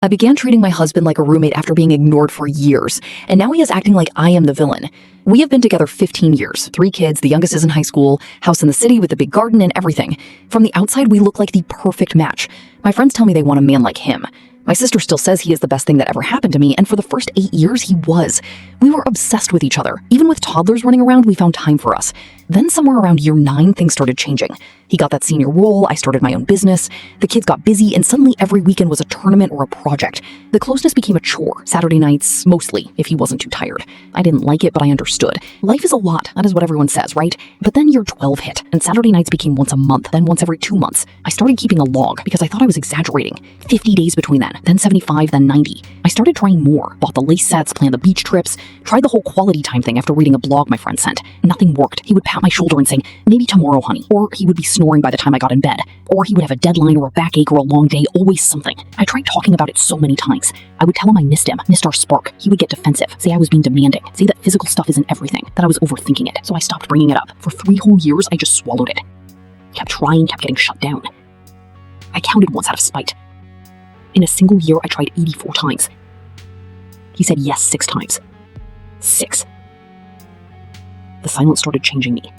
I began treating my husband like a roommate after being ignored for years, and now he is acting like I am the villain. We have been together 15 years, 3 kids, the youngest is in high school, house in the city with a big garden and everything. From the outside, we look like the perfect match. My friends tell me they want a man like him. My sister still says he is the best thing that ever happened to me, and for the first 8 years, he was. We were obsessed with each other. Even with toddlers running around, we found time for us. Then somewhere around year 9, things started changing. He got that senior role, I started my own business, the kids got busy, and suddenly every weekend was a tournament or a project. The closeness became a chore, Saturday nights, mostly, if he wasn't too tired. I didn't like it, but I understood. Life is a lot, that is what everyone says, right? But then year 12 hit, and Saturday nights became once a month, then once every 2 months. I started keeping a log because I thought I was exaggerating. 50 days between then 75, then 90. I started trying more, bought the lace sets, planned the beach trips, tried the whole quality time thing after reading a blog my friend sent. Nothing worked. He would pat my shoulder and say, maybe tomorrow, honey. Or he would be snoring by the time I got in bed. Or he would have a deadline or a backache or a long day, always something. I tried talking about it so many times. I would tell him I missed him, missed our spark. He would get defensive, say I was being demanding, say that physical stuff isn't everything, that I was overthinking it. So I stopped bringing it up. For 3 whole years, I just swallowed it. Kept trying, kept getting shut down. I counted once out of spite. In a single year, I tried 84 times. He said yes 6 times. 6. The silence started changing me.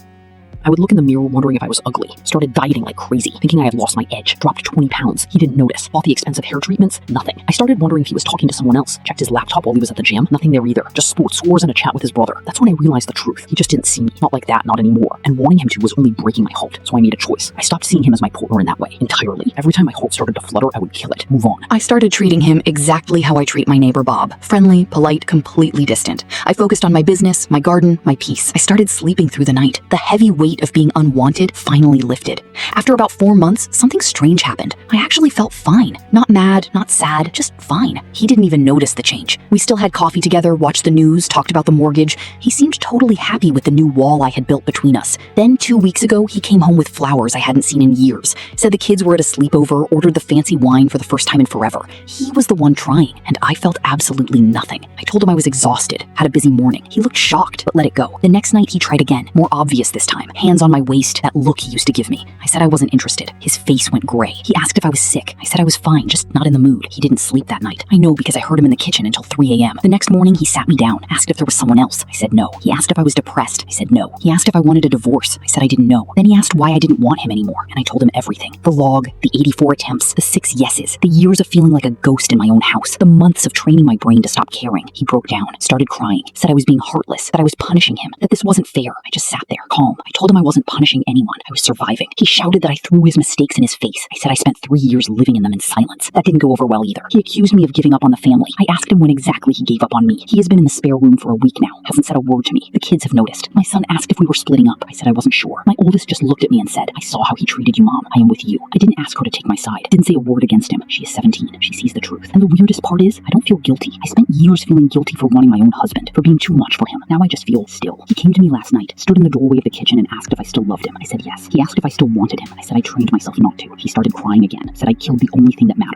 I would look in the mirror wondering if I was ugly. Started dieting like crazy, thinking I had lost my edge. Dropped 20 pounds. He didn't notice. Bought the expensive hair treatments. Nothing. I started wondering if he was talking to someone else. Checked his laptop while he was at the gym. Nothing there either. Just sports scores and a chat with his brother. That's when I realized the truth. He just didn't see me. Not like that, not anymore. And wanting him to was only breaking my heart. So I made a choice. I stopped seeing him as my partner in that way. Entirely. Every time my heart started to flutter, I would kill it. Move on. I started treating him exactly how I treat my neighbor Bob. Friendly, polite, completely distant. I focused on my business, my garden, my peace. I started sleeping through the night. The heavy weight of being unwanted finally lifted. After about 4 months, something strange happened. I actually felt fine. Not mad, not sad, just fine. He didn't even notice the change. We still had coffee together, watched the news, talked about the mortgage. He seemed totally happy with the new wall I had built between us. Then 2 weeks ago, he came home with flowers I hadn't seen in years. Said the kids were at a sleepover, ordered the fancy wine for the first time in forever. He was the one trying, and I felt absolutely nothing. I told him I was exhausted, had a busy morning. He looked shocked, but let it go. The next night, he tried again, more obvious this time. Hands on my waist, that look he used to give me. I said I wasn't interested. His face went gray. He asked if I was sick. I said I was fine, just not in the mood. He didn't sleep that night. I know because I heard him in the kitchen until 3 a.m. The next morning, he sat me down, asked if there was someone else. I said no. He asked if I was depressed. I said no. He asked if I wanted a divorce. I said I didn't know. Then he asked why I didn't want him anymore, and I told him everything. The log, the 84 attempts, the 6 yeses, the years of feeling like a ghost in my own house, the months of training my brain to stop caring. He broke down, started crying, said I was being heartless, that I was punishing him, that this wasn't fair. I just sat there, calm. I told him I wasn't punishing anyone. I was surviving. He shouted that I threw his mistakes in his face. I said I spent 3 years living in them in silence. That didn't go over well either. He accused me of giving up on the family. I asked him when exactly he gave up on me. He has been in the spare room for a week now. Hasn't said a word to me. The kids have noticed. My son asked if we were splitting up. I said I wasn't sure. My oldest just looked at me and said, I saw how he treated you, Mom. I am with you. I didn't ask her to take my side. Didn't say a word against him. She is 17. She sees the truth. And the weirdest part is, I don't feel guilty. I spent years feeling guilty for wanting my own husband, for being too much for him. Now I just feel still. He came to me last night, stood in the doorway of the kitchen and asked if I still loved him. I said yes. He asked if I still wanted him. I said I trained myself not to. He started crying again, said I killed the only thing that mattered.